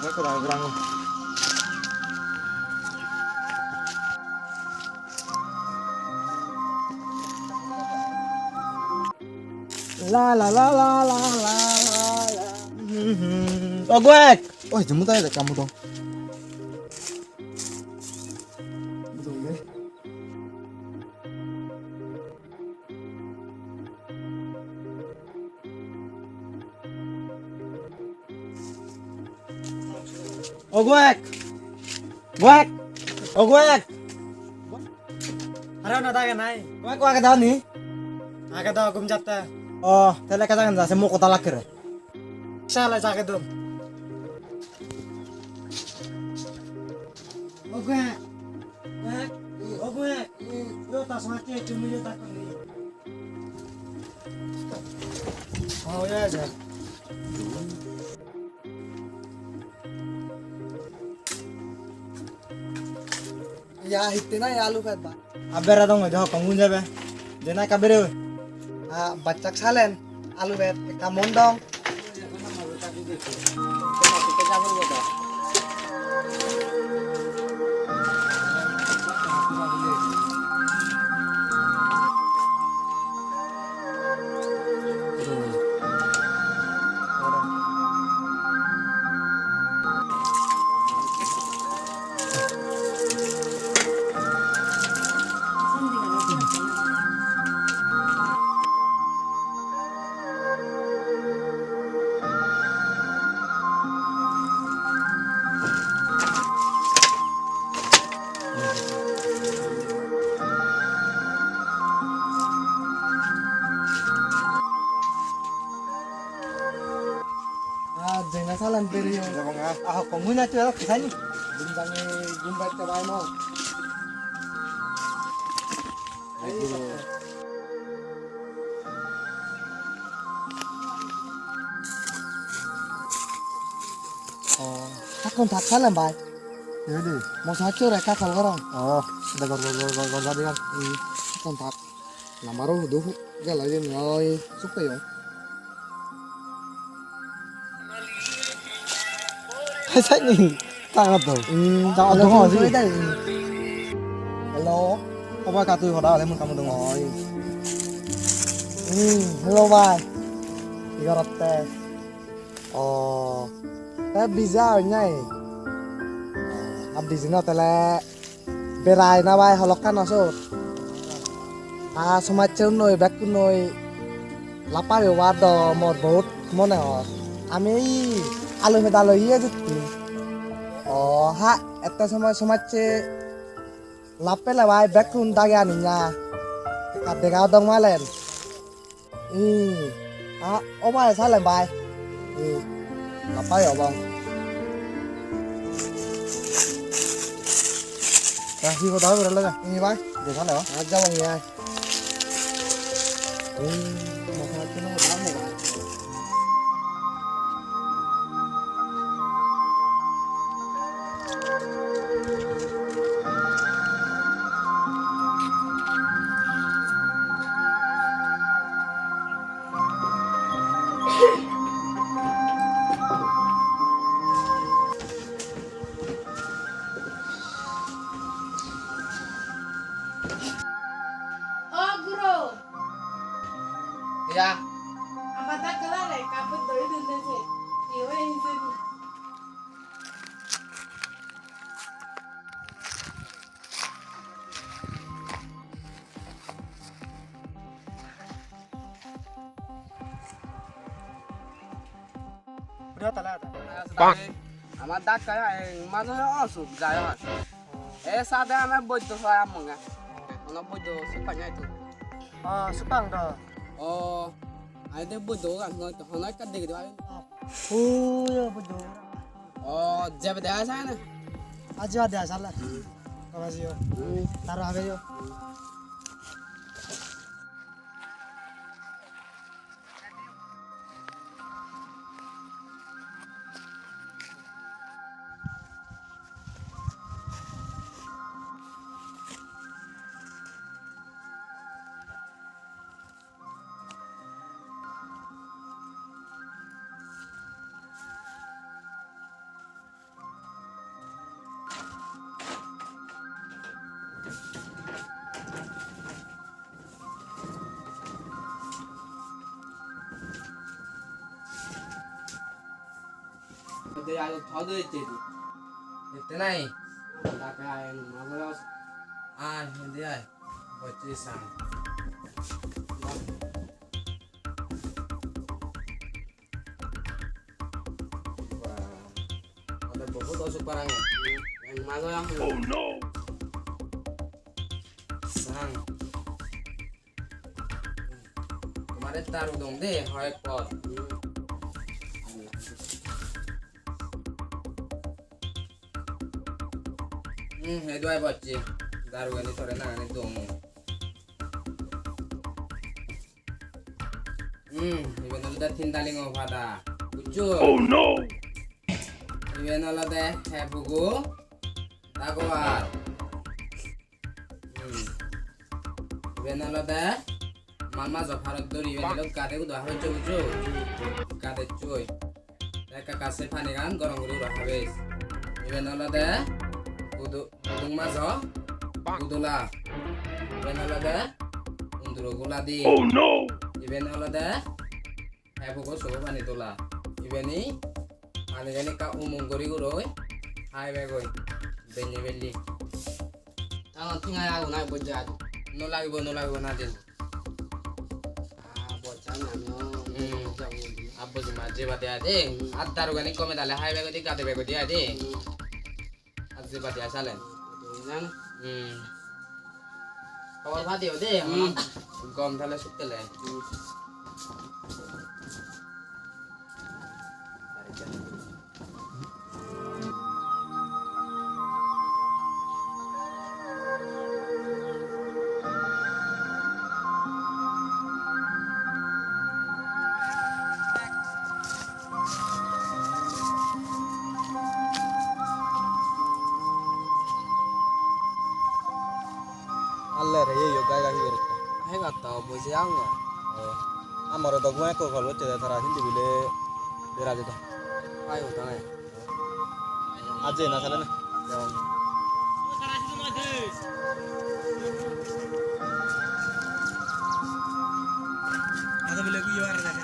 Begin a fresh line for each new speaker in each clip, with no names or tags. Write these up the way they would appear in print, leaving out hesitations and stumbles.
Aku dah berang. La la la la la la la. Oh gue. Oh jemput aja deh kamu dong. Betul deh. Oh gue. Gue. Oh gue.
আরে না থাকে নাই
Gue kok agak tahu nih.
আগে তো ঘুম যাতে
Oh, tele kata kan saya mau kota lakir.
শালা জাগে তো ওকে ওকে yo tas mati cumi yo tak ni oh ya aja
Ya hitina ya alu fet ba.
Aber ada nggak jauh kamu jabe. Jena kabere.
Bacak salen alu fet kamun dong. Jena salan beri yo.
Jabang kamu nyatu ya kisahnya.
Bintangnya gumbat ke bae mau. Oh, takon tak salan bae.
Ya deh.
Mau saco rek kakal garang.
Oh, sudah gor tadi kan.
Takon tak. Namaro duhu gala yen ngoy supe yo.
Kisahnya. Tangan tuh.
Jangan
Jangan
dong
sih.
sih. Hello.
Apa kata itu dah lemon kamu dong.
Rồi. Hello bài. Igarot teh. Oh. Teh bisa nyai. Abdi zina tele berai na bai holokan asut. Semacam noi bakun noi lapa yo wado mor bot mone or. Ami alu medalo iya jutti. Oh ha eta semace lape la bai bakun dage aninya. Kadega dong malen. Bai salen bai. Lapa yo bang.
Kasih kau tahu berapa kan?
Ini bai.
Di sana ya.
Aja bang ya. Masalah itu nomor kamu bai.
Oh, guru.
Ya.
Apa tak kelar ya? Kaput doi dulu sih. Iwe ini.
Udah telat.
Bang. আমার দাগ কায়া মানুষ অসুখ যায় আমার এ সাদে আমার বৈদ্য হয় আমঙ্গা আমার বৈদ্য সুপাኛই তো
Sepang dah.
ও আই দে বৈদ্য গান হয় তো হনাই কাট দেখি দেয়
Ya betul.
ও যাবে দেখা যায় না
Aja ada salah. Makasih yo. Taruh aja yo.
Jadi ayo thode jadi.
Ete nai.
Tak kaya mana os.
Ah, hindi ay. Bocce sang. Wah. Ada বহুত অসুখ parangnya.
Yang mana yang
Sang. Kemarin taruh dong deh, hoek pot. Itu ay bocce. Taruh ini sore nang ini dong. Iben udah tindaling pada. Ucul. Oh no. Iben udah deh, buku. Takuat. Iben udah deh. Mama Zafarat duri iben udah kade udah harus cucu. Kade cuy. Mereka kasih panikan gorong guru habis. Iben udah deh. Udung mazo. Udulah. Iben udah deh. Unduro guladi. Oh no. Iben olada buku suhu pan itulah iben ni ani ka umum gori guroi hai begoi beli beli
tangan tinggal aku naik bojat.
no lagi nadin
Bocah nano.
abbo jima jeba dia de atar gani kome dale hai begoi di kate begoi dia de azze ba dia salen
Yang
kawal phati ho de gom thale suttele
Allah re yo gaya hi gorta.
Hai kata bocah yang
Amaro dogma ko gol bocce da thara hindi bile bera jeta.
ayo tangan.
Aje na sale na.
Ada boleh gue juara dah.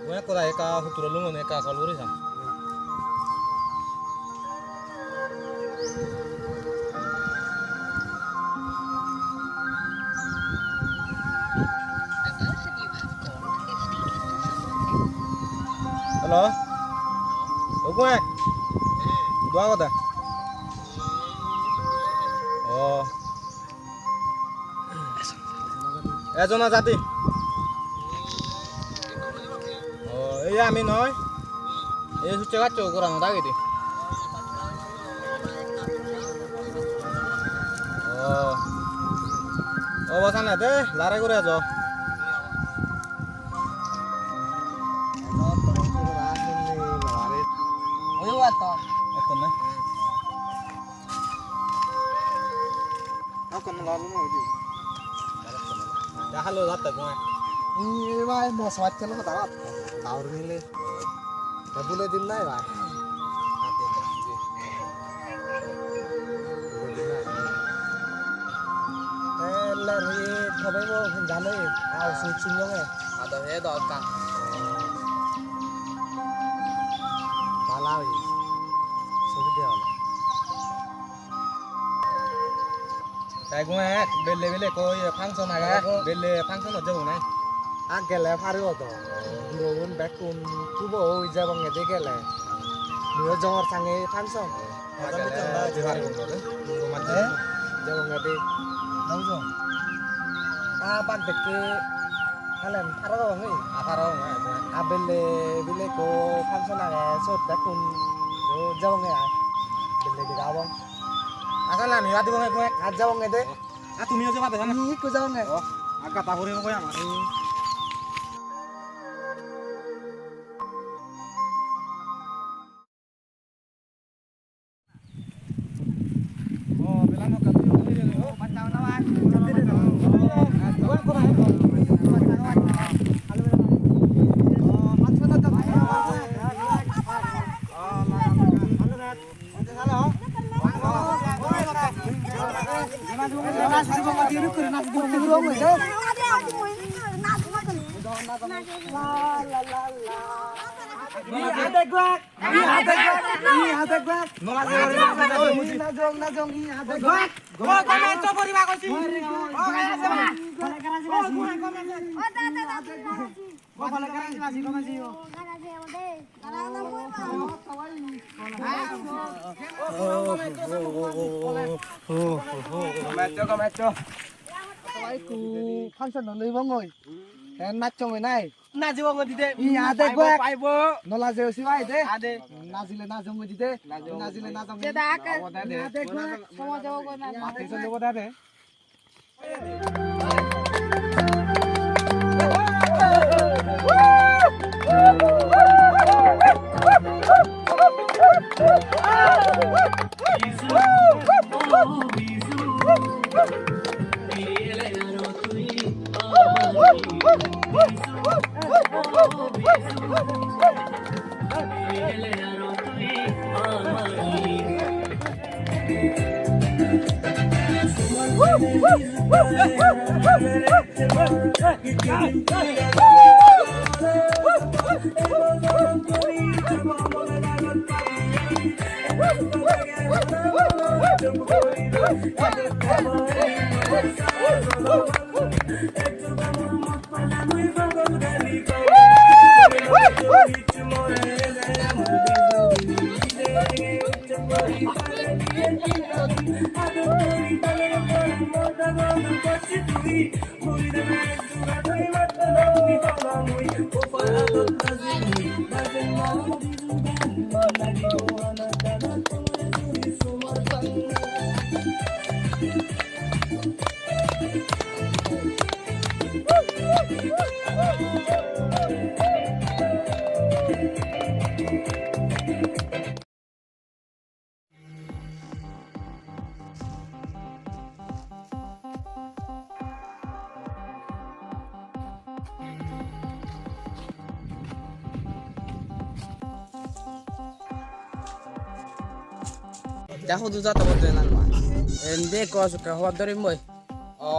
Gue ko da eka huturo lungo ne ka kol buri sa. Halo. Gue. Dua kota. Oh. Jona jati. Iya আমি নয় এই হচ্ছে গাছ করানো থাকে দি ও বসা না দে লারে করে যাও
Ayo kata.
এখন না
এখন লালু না ওই
দেখালো যাতে কোন
Ini vai mau swat chalo ka dapat. Taur nile. Boleh din nai vai. Ler hi thobe mo jane au su chinyong e.
Ada he doka.
Malao hi. Subi wala.
তাই gue bele bele koi function aga bele function ho jabo nai
Agele pariwo to. Durun bekun tubo oi jabang e dekele. Nuyo jongor sange function.
aga lu chanda jehari ko de ko mate
Jabang e de.
naujo
Ban deke halen paro ngi.
aparo ngai
Abele bile ko function age sot bekun yo jabang e ai. Bele de gabang.
asal lah nih ati gue gue
Jabang e de.
ah tumiও যে পাতে জানা
Ni ko jabang e.
আগা তাহরে কই আমার
function লই বঙ্গই হেন নাচছ মই নাই
নাচিব গো দিতে
ই আদে গো
পাইব
নলা যে সিবাই দে
আদে
নাজিলে না জম দিতে নাজিলে না জম
দাদা আকা
দে আদে গো
সমাজ যাবো না
মাতে চলে বদা দে
দেখো দুটা তো বলতে না এন্ডে কসুকে হওয়ার ধরে মই ও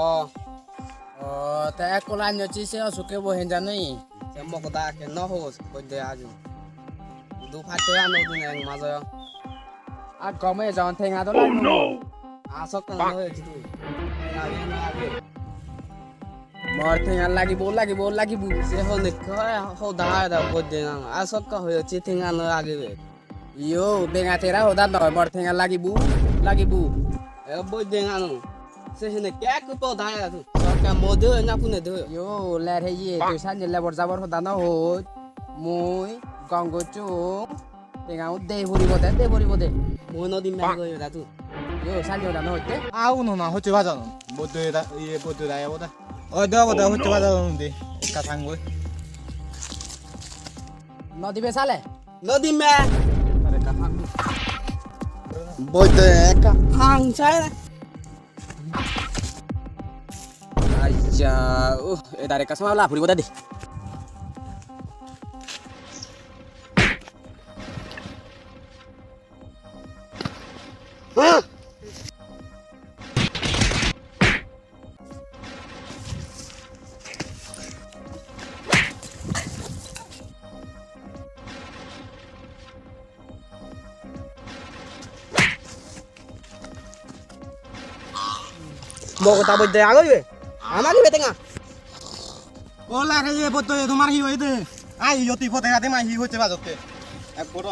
ও তা এক কোলা নচি সে অসুকে বহেন জানই সে মকদা কে ন হোস কইতে আজু দু ফাতে আনো দুনে এক মাঝে আর গমে যাওন ঠেঙা তো লাগু আসক না হয়েছি তুই মর ঠেঙা লাগিব সে হল কয় হল দা কইতে না আসক কা হয়েছি ঠেঙা ন আগিবে Yo, dengan tera hoda no mor thenga lagibu. Boy dengan no. Se hene kya ko to da tu. Ka mode na pune de. Yo, ler he ye tu san le bor jabor hoda no ho. Moi gongo chu. Thenga u de bori bode. Moi no di me go da tu. Yo, san hoda no hote.
아우노 나 호치 가자노 모드에다 이에 모드다 야보다 내가 보다 호치 가자는데 가상 거
No di be sale. No di me. Bote ka hang chai na. Aja, dari kasama lah puri boda di. Mau tak boleh aku je. Amal ni betengah.
OLA রে এ বতো তোমার হি হইতে I ইয়তি ফতে গাতে মা হি হচ্ছে বাজতে এক বড়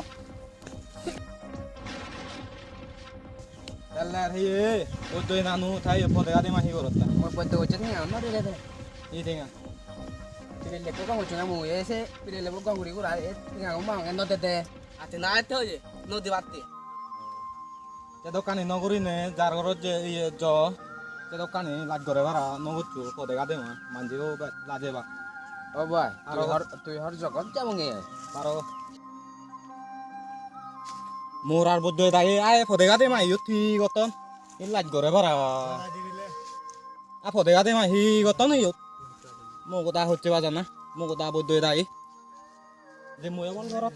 তাল্লা রে এ বতো নানু থাই ফতে গাতে মা হি করতা
Mau buat tu macam ni, amal dia dah.
ই দেঙা
Pilih lepo kau macam kamu, ese pilih lepo kau guri gura, tinggal kamu mau ngendot tete. Ati na itu je, no dibati.
তে দোকানে নগরী নে যার ঘরত যে ইয়ে জ তে দোকানে লাজ করে ভাড়া নগরচু ফতে গাতে মা মানজিও লাজে বা
Oh boy, tu har jokot jam nge.
পারো মোর আর বদ্ধ তাই আয় ফতে গাতে মা ইয়তি গত ই লাজ করে ভাড়া ফতে গাতে মা হি গত নই মো কথা হচ্ছে বাজা না মো কথা বদ্ধ তাই যে মই বল ঘরত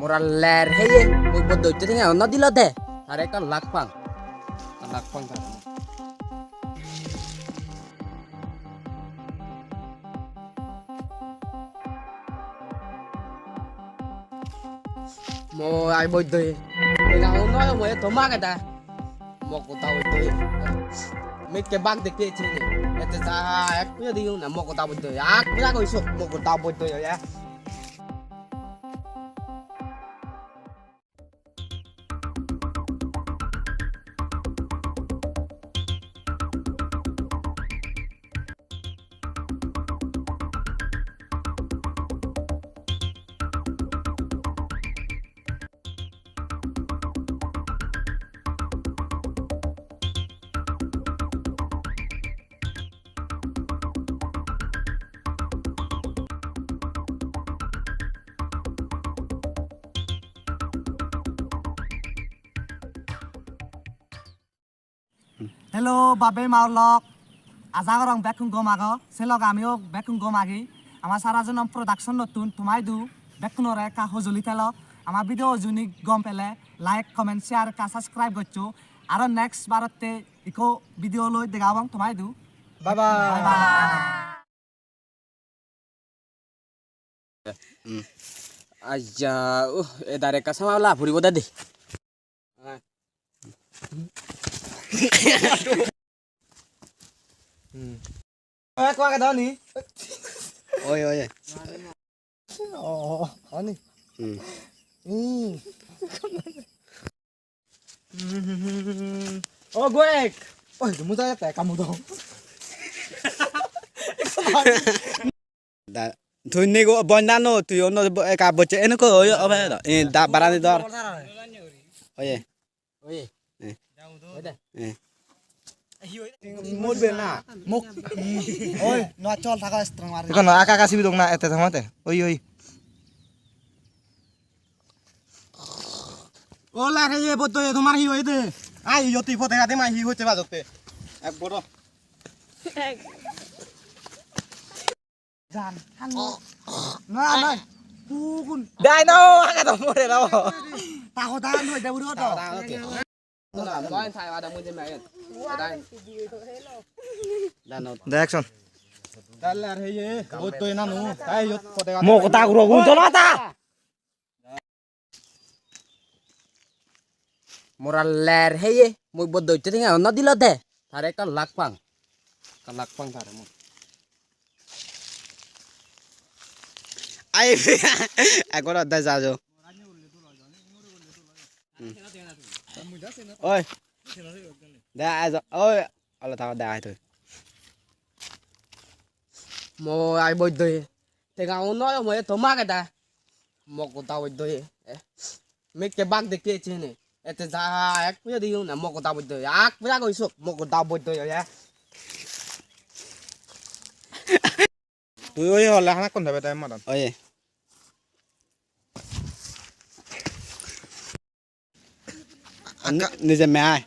Mora ler heye muy bodoh itu tinggal no dilo deh tarik kan lakpang tarik mau ai bodoh tinggal no yang mau toma kata mau kau tahu itu mấy cái băng thì kia chi này để ta ek punya di na mau kau tahu itu ya aku punya kau isuk mau kau tahu itu ya
Hello, Babe Maulok. Aja orang back kung gomago. Selog aমিও back kung gomagi. আমার সারা জন production নতুন তোমাই দু back kung রে কা হজলি তেল আমার video জুনি গম পেলে like comment share কা সাবস্ক্রাইব করছো আর নেক্সট বারতে ইকো ভিডিও লই দেখাবং তোমাই দু
bye bye
aja dari kasama lah buri boda deh
কো আগে দাও নি
oi oi
আনি
ও গোয়েক ওই মুজা যেতে কামু দাও
da thuni go bondano tu yo no ka boche eno ko yo aba da da barani dor oye oye
মুরবে না মুখ
ওই না চল থাকা স্ট্রং মারি
এখন আকা কাশি দং না এতে থামাতে ওই ওই ও লাগে এ বত তোমার হি হইতে আই ইয়তি ফতে গাতে মাই হি হইতে বাজতে এক বড়
জান না না কুকুন
দাই নাও আকা তো মরে নাও
তাকো দান হই দেবুর তো
Nói thay vào đồng trên mày đây đàn nó
দেখছন তাহলে আর হেয়ে বত না নু তাই ইয়ত ফতে গাতে
মো কথা গুলো গুন চলো তা
mora ler heye muy bodoh itu tinggal no dilo deh tarik kan lakpang tarik mo ai aku udah dah jauh ôi đã ai rồi ôi là tao đã ai thôi mau ai bồi tôi thì ngào nói mới tóm má cái ta một của tao bồi tôi mấy cái băng thì kia trên này để ra ek punya di na một của tao bồi tôi ak punya kau isuk một của tao bồi tôi ya
তুই ওই হলা হানা কোন ভাবে তাই মারান
ôi নিজে মে আয়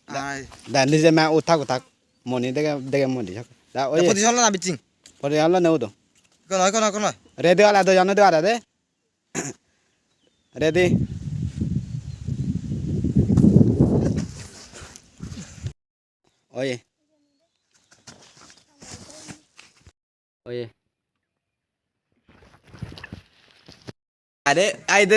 I
da নিজে মে উঠা moni দেখে moni da oi
পজিশন না বিচিং
pore alla neu do
কোন
ready ala do jano do ara de ready oye oye ade ai de